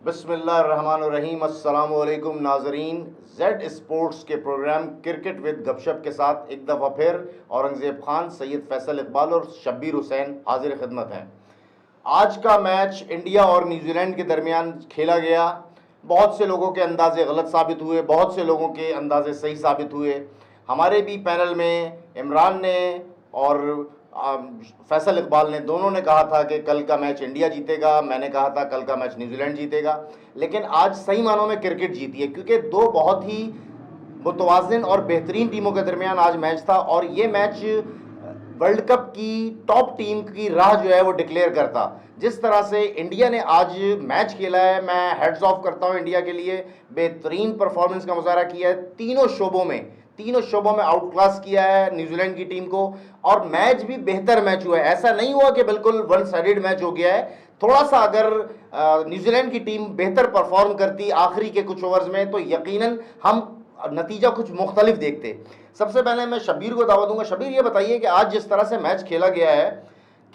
बिस्मिल्लाहिर्रहमानिर्रहीम। अस्सलामुअलैकुम नाजरीन। जेड स्पोर्ट्स के प्रोग्राम क्रिकेट विद गपशप के साथ एक दफ़ा फिर औरंगज़ेब खान, सैयद फैसल इकबाल और शब्बीर हुसैन हाजिर खिदमत हैं। आज का मैच इंडिया और न्यूजीलैंड के दरमियान खेला गया। बहुत से लोगों के अंदाजे गलत साबित हुए, बहुत से लोगों के अंदाजे सही साबित हुए। हमारे भी पैनल में इमरान ने और फैसल इकबाल ने, दोनों ने कहा था कि कल का मैच इंडिया जीतेगा, मैंने कहा था कल का मैच न्यूजीलैंड जीतेगा। लेकिन आज सही मानों में क्रिकेट जीती है, क्योंकि दो बहुत ही मुतवाज़िन और बेहतरीन टीमों के दरमियान आज मैच था। और ये मैच वर्ल्ड कप की टॉप टीम की राह जो है वो डिक्लेयर करता। जिस तरह से इंडिया ने आज मैच खेला है, मैं हेड्स ऑफ करता हूँ इंडिया के लिए। बेहतरीन परफॉर्मेंस का मुजाहरा किया है, तीनों शोबों में आउट क्लास किया है न्यूजीलैंड की टीम को। और मैच भी बेहतर मैच हुआ है, ऐसा नहीं हुआ कि बिल्कुल वन साइडेड मैच हो गया है। थोड़ा सा अगर न्यूजीलैंड की टीम बेहतर परफॉर्म करती आखिरी के कुछ ओवर्स में, तो यकीनन हम नतीजा कुछ मुख्तलिफ देखते। सबसे पहले मैं शब्बीर को दावा दूंगा। शब्बीर, ये बताइए कि आज जिस तरह से मैच खेला गया है,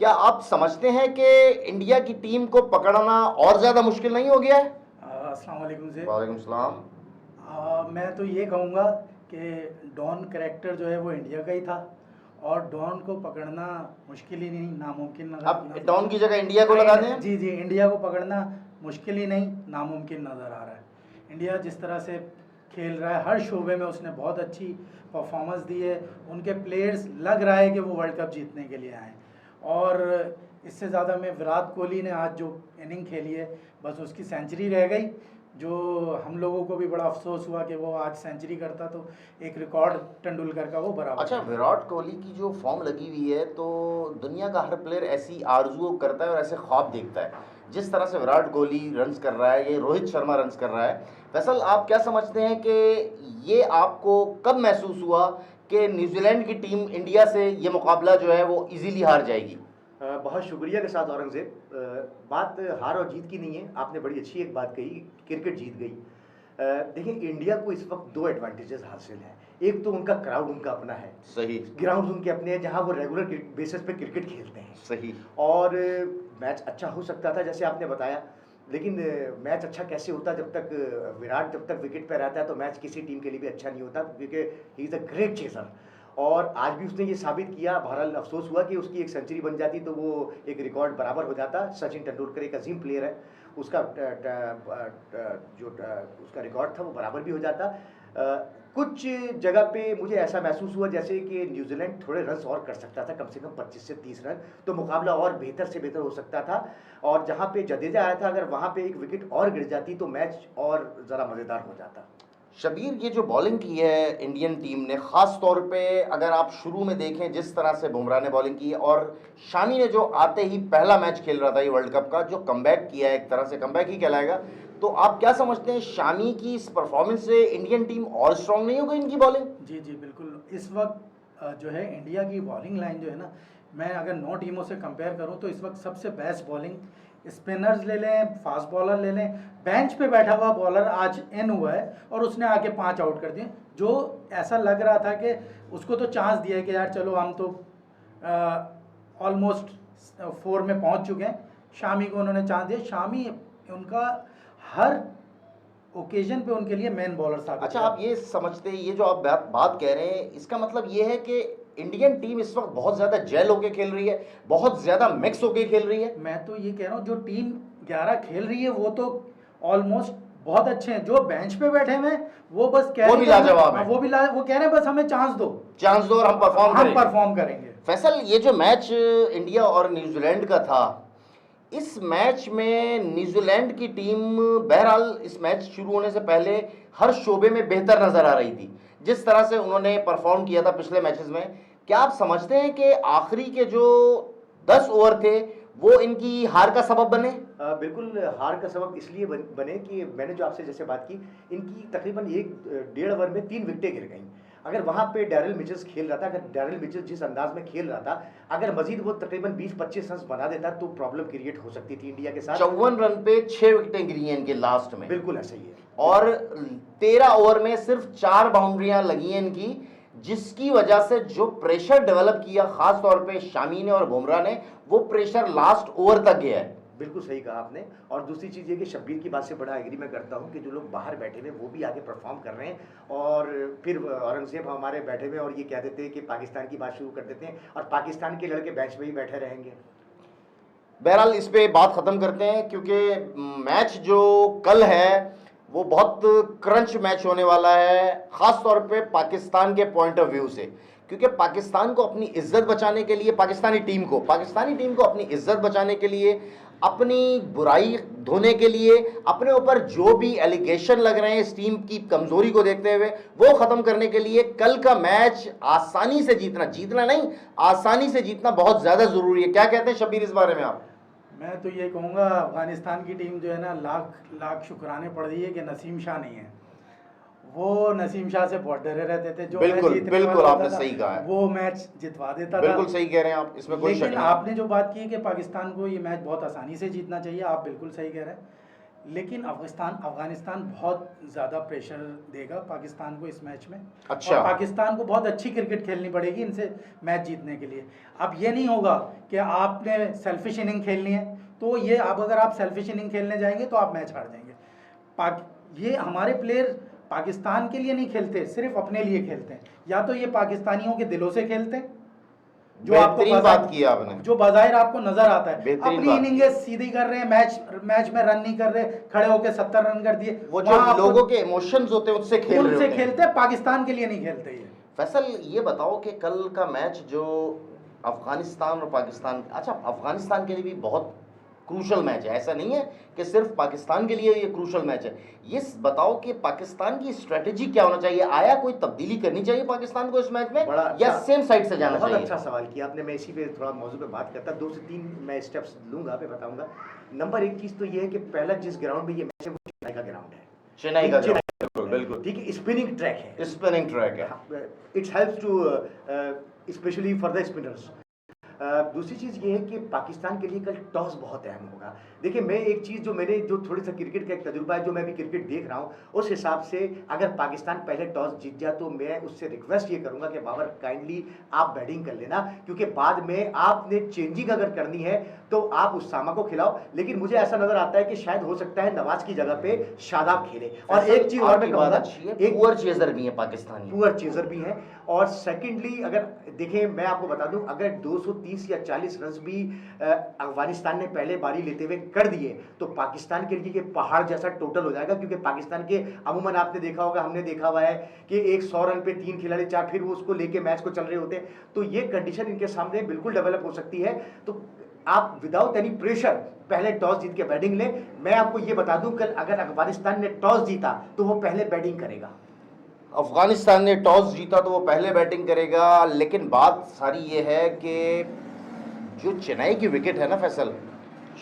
क्या आप समझते हैं कि इंडिया की टीम को पकड़ना और ज़्यादा मुश्किल नहीं हो गया है? अस्सलाम वालेकुम से। वालेकुम सलाम। मैं तो ये कहूँगा कि डॉन कैरेक्टर जो है वो इंडिया का ही था और डॉन को पकड़ना मुश्किल ही नहीं, नामुमकिन नजर। अब डॉन की जगह इंडिया को लगा दें? जी, इंडिया को पकड़ना मुश्किल ही नहीं, नामुमकिन नज़र आ रहा है। इंडिया जिस तरह से खेल रहा है, हर शोबे में उसने बहुत अच्छी परफॉर्मेंस दी है। उनके प्लेयर्स लग रहा है कि वो वर्ल्ड कप जीतने के लिए आए। और इससे ज़्यादा में विराट कोहली ने आज जो इनिंग खेली है, बस उसकी सेंचुरी रह गई, जो हम लोगों को भी बड़ा अफसोस हुआ कि वो आज सेंचुरी करता तो एक रिकॉर्ड तेंदुलकर का वो बराबर। अच्छा, विराट कोहली की जो फॉर्म लगी हुई है, तो दुनिया का हर प्लेयर ऐसी आरजू करता है और ऐसे ख्वाब देखता है। जिस तरह से विराट कोहली रन्स कर रहा है, ये रोहित शर्मा रन्स कर रहा है। फैसल, आप क्या समझते हैं कि ये आपको कब महसूस हुआ कि न्यूजीलैंड की टीम इंडिया से ये मुकाबला जो है वो इजीली हार जाएगी? बहुत शुक्रिया के साथ औरंगज़ेब। बात हार और जीत की नहीं है, आपने बड़ी अच्छी एक बात कही, क्रिकेट जीत गई। देखिए, इंडिया को इस वक्त दो एडवांटेजेस हासिल हैं। एक तो उनका क्राउड उनका अपना है, सही, ग्राउंड उनके अपने हैं जहां वो रेगुलर बेसिस पे क्रिकेट खेलते हैं, सही। और मैच अच्छा हो सकता था जैसे आपने बताया, लेकिन मैच अच्छा कैसे होता जब तक विराट जब तक विकेट पे रहता है, तो मैच किसी टीम के लिए भी अच्छा नहीं होता, क्योंकि he is a great chaser. और आज भी उसने ये साबित किया। बहरहाल अफसोस हुआ कि उसकी एक सेंचुरी बन जाती तो वो एक रिकॉर्ड बराबर हो जाता। सचिन तेंदुलकर एक अजीम प्लेयर है, उसका उसका रिकॉर्ड था वो बराबर भी हो जाता। कुछ जगह पे मुझे ऐसा महसूस हुआ जैसे कि न्यूजीलैंड थोड़े रन और कर सकता था, कम से कम 25 से 30 रन, तो मुकाबला और बेहतर से बेहतर हो सकता था। और जहाँ पे जडेजा आया था, अगर वहाँ पे एक विकेट और गिर जाती तो मैच और ज़रा मज़ेदार हो जाता। शबीर, ये जो बॉलिंग की है इंडियन टीम ने, ख़ास तौर पे अगर आप शुरू में देखें जिस तरह से बुमराह ने बॉलिंग की है, और शामी ने जो आते ही पहला मैच खेल रहा था ये वर्ल्ड कप का, जो कमबैक किया है, एक तरह से कमबैक ही कहलाएगा, तो आप क्या समझते हैं शामी की इस परफॉर्मेंस से इंडियन टीम और स्ट्रांग नहीं हो गई इनकी बॉलिंग? जी बिल्कुल। इस वक्त जो है इंडिया की बॉलिंग लाइन जो है ना, मैं अगर 9 टीमों से कंपेयर करूं तो इस वक्त सबसे बेस्ट बॉलिंग, स्पिनर्स ले लें, फास्ट बॉलर ले लें, बेंच पे बैठा हुआ बॉलर आज इन हुआ है और उसने आके 5 आउट कर दिए। जो ऐसा लग रहा था कि उसको तो चांस दिया है कि यार चलो हम तो ऑलमोस्ट 4 में पहुंच चुके हैं, शामी को उन्होंने चांस दिया। शामी उनका हर ओकेजन पे उनके लिए मेन बॉलर साबित। अच्छा, आप ये समझते हैं, ये जो आप बात कह रहे हैं, इसका मतलब ये है कि इंडियन टीम इस वक्त बहुत ज़्यादा जेल होके खेल रही है, बहुत ज़्यादा मिक्स होके खेल रही है? मैं तो ये कह रहा हूँ जो टीम 11 खेल रही है वो तो ऑलमोस्ट बहुत अच्छे हैं। जो बेंच पे बैठे हुए हैं वो बस कह वो भी लाजवाब है, वो कह रहे हैं बस हमें चांस दो और हम परफॉर्म करेंगे। फैसल, ये जो मैच इंडिया और न्यूजीलैंड का था, इस मैच में न्यूजीलैंड की टीम बहरहाल इस मैच शुरू होने से पहले हर शोबे में बेहतर नजर आ रही थी, जिस तरह से उन्होंने परफॉर्म किया था पिछले मैचेस में। क्या आप समझते हैं कि आखिरी के जो 10 ओवर थे वो इनकी हार का सबब बने? बिल्कुल हार का सबब इसलिए बने कि मैंने जो आपसे जैसे बात की, इनकी तकरीबन 1.5 ओवर में 3 विकेटें गिर गई। अगर वहाँ पे डैरिल मिचेल्स खेल रहा था, अगर डैरिल मिचेल्स जिस अंदाज में खेल रहा था, अगर मजीद वो तकरीबन 20-25 रन बना देता तो प्रॉब्लम क्रिएट हो सकती थी इंडिया के साथ। 54 रन पे 6 विकेटें गिरी हैं इनके लास्ट में। बिल्कुल ऐसा ही है। और 13 ओवर में सिर्फ 4 बाउंड्रियां लगी हैं इनकी, जिसकी वजह से जो प्रेशर डेवलप किया खास तौर पे शामी ने और बुमराह ने, वो प्रेशर लास्ट ओवर तक गया है। बिल्कुल सही कहा आपने। और दूसरी चीज़ ये कि शब्बीर की बात से बड़ा एग्री मैं करता हूँ कि जो लोग बाहर बैठे हुए वो भी आगे परफॉर्म कर रहे हैं, और फिर औरंगज़ेब हमारे बैठे हुए और ये कह देते हैं कि पाकिस्तान की बात शुरू कर देते हैं, और पाकिस्तान के लड़के बेंच में ही बैठे रहेंगे। बहरहाल इस पे बात ख़त्म करते हैं, क्योंकि मैच जो कल है वो बहुत क्रंच मैच होने वाला है, ख़ास तौर पे पाकिस्तान के पॉइंट ऑफ व्यू से, क्योंकि पाकिस्तान को अपनी इज्जत बचाने के लिए, पाकिस्तानी टीम को अपनी इज्जत बचाने के लिए, अपनी बुराई धोने के लिए, अपने ऊपर जो भी एलिगेशन लग रहे हैं इस टीम की कमज़ोरी को देखते हुए, वो ख़त्म करने के लिए कल का मैच आसानी से जीतना नहीं, आसानी से जीतना बहुत ज़्यादा ज़रूरी है। क्या कहते हैं शब्बीर इस बारे में आप? मैं तो ये कहूँगा, अफ़गानिस्तान की टीम जो है ना, लाख लाख शुक्राने पड़ रही है कि नसीम शाह नहीं है। वो नसीम शाह से बहुत डरे रहते थे, जो बिल्कुल मैच जीतने बिल्कुल वाला आपने होता था, सही कहा है, वो मैच जितवा देता था। बिल्कुल सही कह रहे हैं आप, इसमें कोई शक लेकिन नहीं। आपने जो बात की है कि पाकिस्तान को ये मैच बहुत आसानी से जीतना चाहिए, आप बिल्कुल सही कह रहे हैं। लेकिन अफगानिस्तान बहुत ज़्यादा प्रेशर देगा पाकिस्तान को इस मैच में। अच्छा। और पाकिस्तान को बहुत अच्छी क्रिकेट खेलनी पड़ेगी इनसे मैच जीतने के लिए। अब ये नहीं होगा कि आपने सेल्फिश इनिंग खेलनी है, तो ये अब अगर आप सेल्फिश इनिंग खेलने जाएंगे तो आप मैच हार जाएंगे। ये हमारे प्लेयर पाकिस्तान के लिए नहीं खेलते, सिर्फ अपने लिए खेलते हैं। या तो ये पाकिस्तानियों के दिलों से खेलते हैं, जो आपको बेहतरीन बात की आपने, जो बाज़ाहिर आपको नजर आता है। बेहतरीन अपनी बात इनिंग्स सीधी कर रहे हैं, मैच में रन नहीं कर रहे, खड़े होकर 70 रन कर दिए। वो जो लोगों के इमोशंस होते हैं उससे खेल रहे होते हैं, खेलते हैं, पाकिस्तान के लिए नहीं खेलते ये। फैसल ये बताओ कि कल का मैच जो अफगानिस्तान और पाकिस्तान, अच्छा अफगानिस्तान के लिए भी बहुत क्रूशल मैच है, ऐसा नहीं है कि सिर्फ पाकिस्तान के लिए ये क्रूशल मैच है। ये बताओ कि पाकिस्तान की स्ट्रेटेजी क्या होना चाहिए, आया कोई तब्दीली करनी चाहिए पाकिस्तान को इस मैच में, या सेम साइड से जाना चाहिए? बहुत अच्छा सवाल किया आपने। मैं इसी पे थोड़ा मौजू पे बात करता, 2 से 3 मैं स्टेप्स लूंगा, मैं बताऊंगा। नंबर 1 चीज़ तो ये है कि पहला जिस ग्राउंड में ये मैच है वो चेन्नई का ग्राउंड है। चेन्नई का ग्राउंड, बिल्कुल ठीक है, स्पिनिंग ट्रैक है, स्पिनिंग ट्रैक है, it's helps to specially for the spinners. दूसरी चीज़ ये है कि पाकिस्तान के लिए कल टॉस बहुत अहम होगा। देखिए, मैं एक चीज़ जो थोड़ी सा क्रिकेट का एक तजुर्बा है, जो मैं भी क्रिकेट देख रहा हूँ, उस हिसाब से अगर पाकिस्तान पहले टॉस जीत जाए तो मैं उससे रिक्वेस्ट ये करूँगा कि बाबर काइंडली आप बैटिंग कर लेना, क्योंकि बाद में आपने चेंजिंग अगर करनी है तो आप उसामा को खिलाओ। लेकिन मुझे ऐसा नजर आता है कि शायद हो सकता है नवाज की जगह पे शादाब खेले। और एक चीज़ और मैं कहूँगा, एक पुअर चेजर भी है पाकिस्तानी, पुअर चेजर भी है। और सेकेंडली अगर देखें, मैं आपको बता दूं, अगर 230 या 40 रन भी अफगानिस्तान ने पहले बारी लेते हुए कर दिए तो पाकिस्तान के लिए पहाड़ जैसा टोटल हो जाएगा। क्योंकि पाकिस्तान के अमूमन आपने देखा होगा, हमने देखा हुआ है कि एक 100 रन पे 3 खिलाड़ी 4 फिर वो उसको लेके मैच को चल रहे होते हैं। तो ये कंडीशन इनके सामने बिल्कुल डेवलप हो सकती है। तो आप विदाउट एनी प्रेशर पहले टॉस जीत के बैटिंग ले। मैं आपको ये बता दूं, कल अगर अफगानिस्तान ने टॉस जीता तो वो पहले बैटिंग करेगा। अफगानिस्तान ने टॉस जीता तो वो पहले बैटिंग करेगा, लेकिन बात सारी ये है कि जो चेन्नई की विकेट है ना फैसल,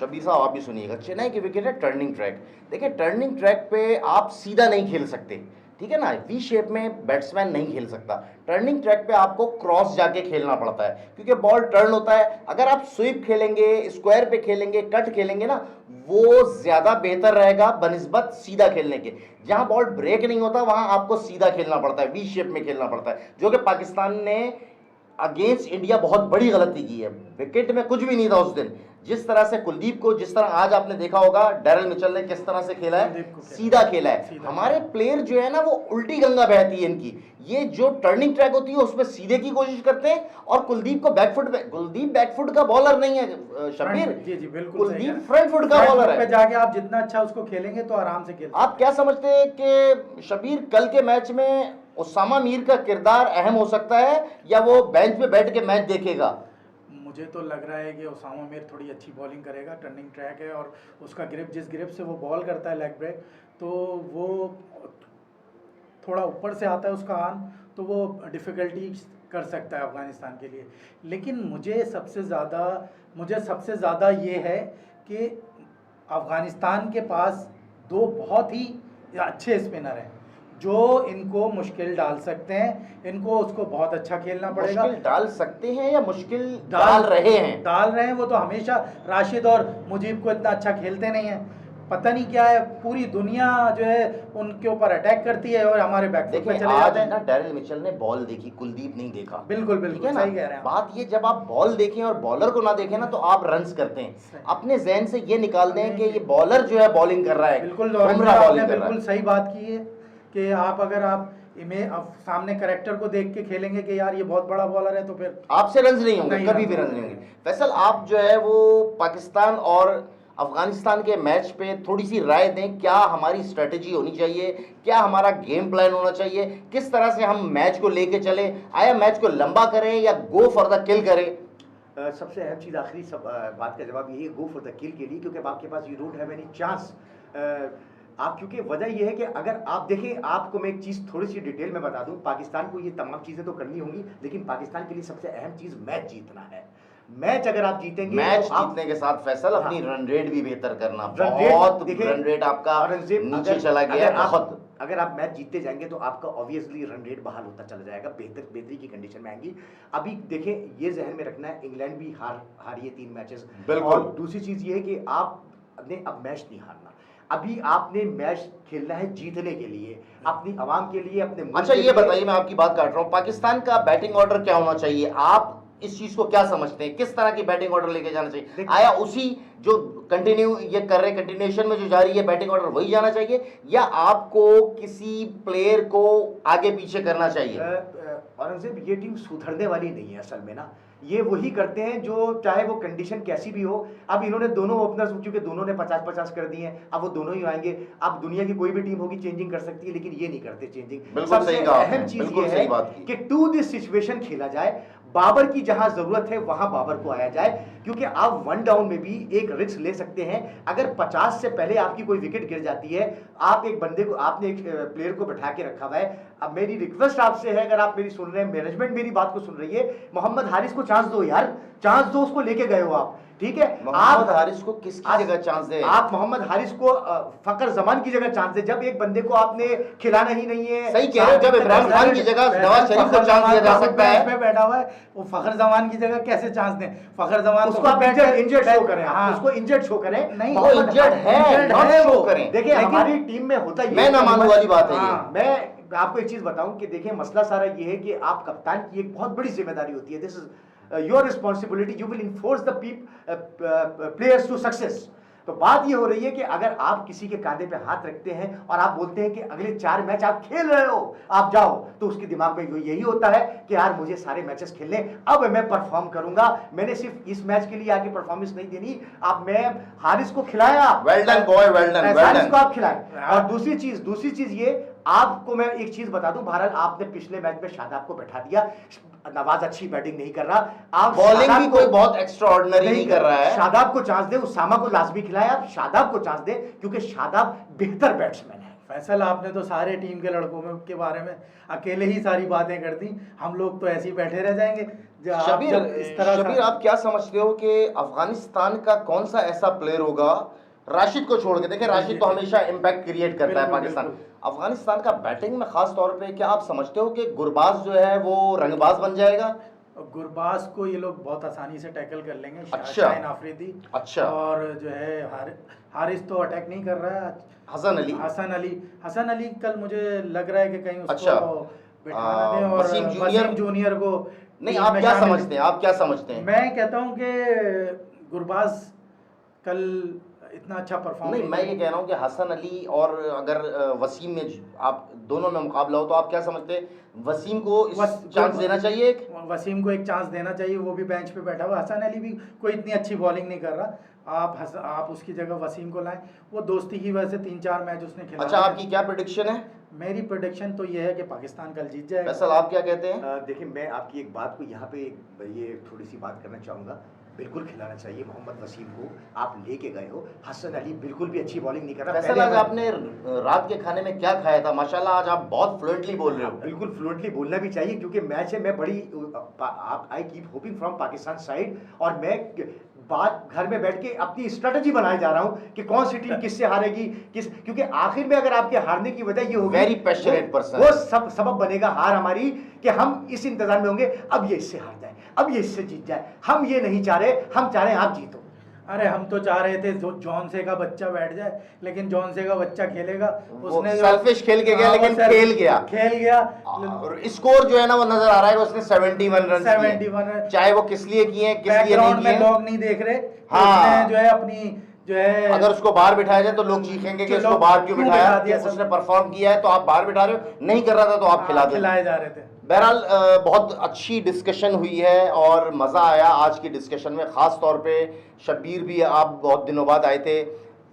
शब्बीर साहब आप भी सुनिएगा, चेन्नई की विकेट है टर्निंग ट्रैक। देखिए, टर्निंग ट्रैक पे आप सीधा नहीं खेल सकते, ठीक है ना, वी शेप में बैट्समैन नहीं खेल सकता। टर्निंग ट्रैक पे आपको क्रॉस जाके खेलना पड़ता है, क्योंकि बॉल टर्न होता है। अगर आप स्वीप खेलेंगे, स्क्वायर पे खेलेंगे, कट खेलेंगे ना, वो ज़्यादा बेहतर रहेगा बनिस्बत सीधा खेलने के। जहां बॉल ब्रेक नहीं होता वहां आपको सीधा खेलना पड़ता है, वी शेप में खेलना पड़ता है, जो कि पाकिस्तान ने अगेंस्ट इंडिया बहुत बड़ी गलती की है। विकेट में कुछ भी नहीं था उस दिन। जिस तरह से कुलदीप को, जिस तरह आज आपने देखा होगा डैरेल मिचेल ने किस तरह से खेला है, सीधा खेला है। हमारे प्लेयर जो है ना वो उल्टी गंगा बहती है इनकी। ये जो टर्निंग ट्रैक होती है उसमें सीधे की कोशिश करते हैं, और कुलदीप बैकफुट का बॉलर नहीं है शब्बीर, जी जी बिल्कुल, कुलदीप फ्रंट फुट का बॉलर है। जाके आप जितना अच्छा उसको खेलेंगे तो आराम से खेलेंगे। आप क्या समझते हैं कि शब्बीर कल के मैच में उसामा मीर का किरदार अहम हो सकता है, या वो बेंच पे बैठ के मैच देखेगा? मुझे तो लग रहा है कि उसामा मीर थोड़ी अच्छी बॉलिंग करेगा। टर्निंग ट्रैक है और उसका ग्रिप, जिस ग्रिप से वो बॉल करता है लेग ब्रेक, तो वो थोड़ा ऊपर से आता है उसका आर्म, तो वो डिफ़िकल्टी कर सकता है अफ़गानिस्तान के लिए। लेकिन मुझे सबसे ज़्यादा ये है कि अफ़गानिस्तान के पास 2 बहुत ही अच्छे स्पिनर हैं जो इनको मुश्किल डाल सकते हैं। इनको उसको बहुत अच्छा खेलना पड़ेगा। मुश्किल डाल सकते हैं या मुश्किल डाल रहे हैं? डाल रहे हैं। वो तो हमेशा राशिद और मुजीब को इतना अच्छा खेलते नहीं हैं। पता नहीं क्या है, पूरी दुनिया जो है उनके ऊपर अटैक करती है और हमारे बैकफुट पे देखिए चले आज जाते हैं। ना डैरिल मिचेल ने बॉल देखी, कुलदीप नहीं देखा। बिल्कुल ठीक बिल्कुल है ना, सही कह रहे हैं आप। बात ये जब आप बॉल देखें और बॉलर को ना देखें ना तो आप रन्स करते हैं, सही। अपने जहन से ये निकाल दें कि ये बॉलर जो है बॉलिंग कर रहा है, बिल्कुल बुमराह आपने बॉलिंग कर रहा बिल्कुल है। सही बात की है कि आप अगर आप अब सामने करेक्टर को देख के खेलेंगे कि यार ये बहुत बड़ा बॉलर है तो फिर आपसे रन्स नहीं होंगे, नहीं, कभी नहीं, भी रन्स नहीं, नहीं होंगे। फैसल आप जो है वो पाकिस्तान और अफगानिस्तान के मैच पे थोड़ी सी राय दें, क्या हमारी स्ट्रेटेजी होनी चाहिए, क्या हमारा गेम प्लान होना चाहिए, किस तरह से हम मैच को लेके चले, आया मैच को लंबा करें या गो फॉर द किल करें? सबसे अहम चीज़ आखिरी सब बात का जवाब यही है, गो फॉर द किल के लिए, क्योंकि आपके पास you don't have any chance. आप क्योंकि वजह यह है कि अगर आप देखें, आपको मैं एक चीज़ थोड़ी सी डिटेल में बता दूं, पाकिस्तान को ये तमाम चीज़ें तो करनी होंगी, लेकिन पाकिस्तान के लिए सबसे अहम चीज़ मैच जीतना है। मैच अगर आप जीतेंगे मैच तो आप जीतने के साथ फैसल हाँ। अपनी रन रेट भी बेहतर करना, रन रेट बहुत देखिए, रन रेट आपका औरंगजेब नीचे अगर- चला गया अगर आप- बहुत। अगर आप मैच जीतते जाएंगे तो आपका ऑब्वियसली रन रेट बहाल होता चला जाएगा, बेहतरी की कंडीशन में आएंगी। अभी देखें, ये जहन में रखना है, इंग्लैंड भी हारी है 3 मैचेस। बिल्कुल। और दूसरी चीज ये है कि आपने अब मैच नहीं हारना, अभी आपने मैच खेलना है जीतने के लिए, अपनी आवाम के लिए, अपने मुल्क अच्छा के ये लिए। बताइए, मैं आपकी बात काट रहा हूँ, पाकिस्तान का बैटिंग ऑर्डर क्या होना चाहिए? आप इस चीज को क्या समझते हैं, किस तरह की बैटिंग ऑर्डर लेके जाना चाहिए? देखिए- आया उसी जो कंटिन्यू ये कर रहे, कंटिन्यूएशन में जो जारी है बैटिंग ऑर्डर वही जाना चाहिए, या आपको किसी प्लेयर को आगे पीछे करना चाहिए? औरंगजेब, ये टीम सुधरने वाली नहीं है असल में ना, ये वही करते हैं जो चाहे वो कंडीशन कैसी भी हो। अब इन्होंने दोनों ओपनर्स, क्योंकि दोनों ने 50-50 कर दिए हैं, अब वो दोनों ही आएंगे। अब दुनिया की कोई भी टीम होगी चेंजिंग कर सकती है, लेकिन ये नहीं करते चेंजिंग। बिल्कुल सबसे सही कहा आपने, अहम चीज बिल्कुल ये सही है बात की। कि टू दिस सिचुएशन खेला जाए, बाबर की जहां जरूरत है वहां बाबर को आया जाए, क्योंकि आप 1 डाउन में भी एक रिस्क ले सकते हैं। अगर 50 से पहले आपकी कोई विकेट गिर जाती है, आप एक बंदे को, आपने एक प्लेयर को बैठा के रखा हुआ है। अब मेरी रिक्वेस्ट आपसे है, अगर आप मेरी सुन रहे हैं, मैनेजमेंट मेरी बात को सुन रही है, मोहम्मद हारिस को चांस दो यार, चांस दो, उसको लेके गए हो आप, ठीक है? मोहम्मद हारिस को किसकी जगह चांस दे? आप मोहम्मद हारिस को फकर जमान की जगह चांस दे, जब एक बंदे को आपने खिलाना ही नहीं है। सही कह रहे हो, जब इमरान खान की जगह नवाज शरीफ को चांस दिया जा सकता है। पे बैठा हुआ है, वो फखर जमान की जगह कैसे चांस दें? फखर जमान उसको आप इंजर्ड शो करें, हाँ। उसको इंजर्ड शो करें। नहीं, वो इंजर्ड है, नॉट शो करें। देखिए लेकिन- हमारी टीम में होता ही मैं ना मानू वाली बात है ये। हाँ। मैं आपको एक चीज बताऊं कि देखिए, मसला सारा ये है कि आप कप्तान की एक बहुत बड़ी जिम्मेदारी होती है। This is your responsibility, you will enforce the players to success. तो बात ये हो रही है कि अगर आप किसी के कांधे पे हाथ रखते हैं और आप बोलते हैं कि अगले 4 मैच आप खेल रहे हो, आप जाओ, तो उसके दिमाग में यही होता है कि यार मुझे सारे मैचेस खेलने, अब मैं परफॉर्म करूंगा, मैंने सिर्फ इस मैच के लिए आके परफॉर्मेंस नहीं देनी। अब मैं हारिस को खिलाया, well done boy, well done, well Haris done. को आप खिलाएं। और दूसरी चीज ये, आपको मैं एक चीज बता दूं, भारत आपने पिछले मैच में शादाब को बैठा दिया, नवाज अच्छी बैटिंग नहीं कर रहा, आप बॉलिंग शादाब भी को कोई बहुत एक्स्ट्राऑर्डिनरी नहीं कर रहा है। शादाब को चांस दे, उसामा को लाजमी खिलाए, आप शादाब को चांस दे, क्योंकि शादाब बेहतर बैट्समैन है। फैसल, आपने तो सारे टीम के लड़कों के बारे में अकेले ही सारी बातें कर दी, हम लोग तो ऐसे ही बैठे रह जाएंगे। शबीर, आप क्या समझते हो कि अफगानिस्तान का कौन सा ऐसा प्लेयर होगा, राशिद को छोड़ के, देखें राशिद तो हमेशा इम्पैक्ट क्रिएट करता है बिल्कुल, पाकिस्तान, बिल्कुल। अफगानिस्तान का बैटिंग में खास तौर पे क्या आप समझते हो कि गुरबाज जो है वो रंगबाज बन जाएगा? गुरबाज को ये लोग बहुत आसानी से टैकल कर लेंगे, अच्छा। शाहीन आफरीदी। अच्छा। और जो है हारिस तो अटैक नहीं कर रहा है। हसन अली कल मुझे लग रहा है कि कहीं उसको अच्छा। बिठाना दें, और वसीम जूनियर को नहीं, टीम आप में क्या शामिल- समझते हैं, आप क्या समझते हैं? मैं कहता हूं कि गुरबाज कल इतना अच्छा परफॉर्म नहीं, मैं ये कह रहा हूँ कि हसन अली और अगर वसीम में आप दोनों में मुकाबला हो, तो आप क्या समझते हैं, वसीम को चांस देना चाहिए? वसीम को एक चांस देना चाहिए, वो भी बेंच पे बैठा हुआ। हसन अली भी कोई इतनी अच्छी बॉलिंग नहीं कर रहा, आप उसकी जगह वसीम को लाएं, वो दोस्ती की वजह से 3-4 मैच उसने खेला। अच्छा, आपकी क्या प्रेडिक्शन है? मेरी प्रेडिक्शन तो ये है कि पाकिस्तान कल जीत जाएगा। फैसल, आप क्या कहते हैं? देखिए, मैं आपकी एक बात को यहाँ पे ये थोड़ी सी बात करना चाहूँगा। बिल्कुल खिलाना चाहिए मोहम्मद वसीम को, आप लेके गए हो। हसन अली बिल्कुल भी अच्छी बॉलिंग नहीं कर रहा। फैसल, आज आपने रात के खाने में क्या खाया था? माशाल्लाह आज आप बहुत फ्लुएंटली बोल रहे हो। बिल्कुल फ्लुएंटली बोलना भी चाहिए, क्योंकि मैच है। मैं बड़ी I keep hopping from Pakistan side, और मैं बात घर में बैठ के अपनी स्ट्रेटजी बनाए जा रहा हूं कि कौन सी टीम किससे हारेगी, क्योंकि आखिर में अगर आपके हारने की वजह ये होगी, वेरी पैशनेट पर्सन, वो सब सबब बनेगा हार हमारी, कि हम इस इंतजार में होंगे अब ये इससे हार जाए, अब ये इससे जीत जाए। हम ये नहीं चाह रहे, हम चाह रहे हैं आप जीतो। अरे हम तो चाह रहे थे जो जॉनसे का बच्चा बैठ जाए, लेकिन जॉनसे का बच्चा खेलेगा, वो उसने सेल्फिश खेल के गया, हाँ, वो लेकिन खेल गया। और स्कोर जो है ना वो नजर आ रहा है कि उसने 71 रन 71 रन, चाहे वो किस लिए किए किस लिए नहीं बैकग्राउंड में किए। लोग नहीं देख रहे, तो हाँ। उसने जो है अपनी जो है अगर उसको बाहर बिठाया जाए तो लोग चीखेंगे कि तो उसको लोग बाहर क्यों क्यों बिठाया, बिठा दिया कि सब? उसने परफॉर्म किया है तो आप बाहर बिठा रहे हो, नहीं कर रहा था तो आप खिला दे। खिलाए जा रहे थे। बहरहाल बहुत अच्छी डिस्कशन हुई है और मज़ा आया आज की डिस्कशन में, ख़ास तौर पे शब्बीर भी आप बहुत दिनों बाद आए थे,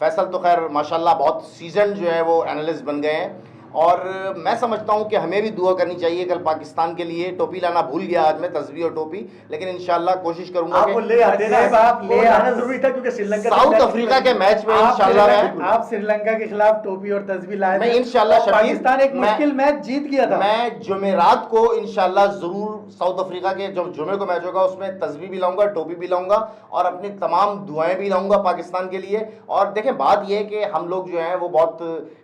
फैसल तो खैर माशाल्लाह बहुत सीजन जो है वो एनालिस्ट बन गए हैं। और मैं समझता हूं कि हमें भी दुआ करनी चाहिए कल पाकिस्तान के लिए। टोपी लाना भूल गया आज मैं, तस्बीह और टोपी, लेकिन इंशाल्लाह कोशिश करूंगा आप वो ले आते ना, आप ले वो लाना आते। जरूरी था क्योंकि श्रीलंका साउथ अफ्रीका के मैच में आप इंशाल्लाह आप श्रीलंका के खिलाफ टोपी और तस्वीर लाए मैं थे, इंशाल्लाह और शबीर, पाकिस्तान एक मैं- मुश्किल मैच जीत गया था। मैं जुमेरात को इंशाल्लाह जरूर साउथ अफ्रीका के जो जुमे को मैच होगा उसमें तस्बीह भी लाऊंगा, टोपी भी लाऊंगा और अपनी तमाम दुआएं भी लाऊंगा पाकिस्तान के लिए। और देखें बात यह है कि हम लोग जो हैं वो बहुत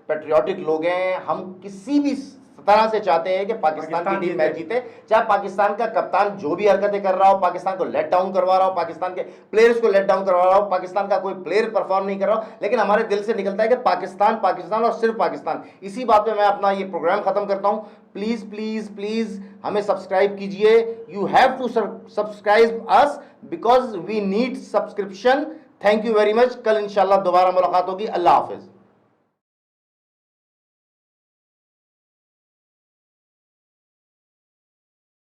पेट्रियाटिक लोग हैं, हम किसी भी तरह से चाहते हैं कि पाकिस्तान की टीम मैच जीते, चाहे पाकिस्तान का कप्तान जो भी हरकतें कर रहा हो, पाकिस्तान को लेट डाउन करवा रहा हो, पाकिस्तान के प्लेयर्स को लेट डाउन करवा रहा हो, पाकिस्तान का कोई प्लेयर परफॉर्म नहीं कर रहा हो, लेकिन हमारे दिल से निकलता है कि पाकिस्तान पाकिस्तान और सिर्फ पाकिस्तान। इसी बात पे मैं अपना ये प्रोग्राम खत्म करता हूं। प्लीज प्लीज प्लीज हमें सब्सक्राइब कीजिए, you have to subscribe us because we need subscription. Thank you very much. कल इंशाल्लाह दोबारा मुलाकात होगी। अल्लाह हाफिज।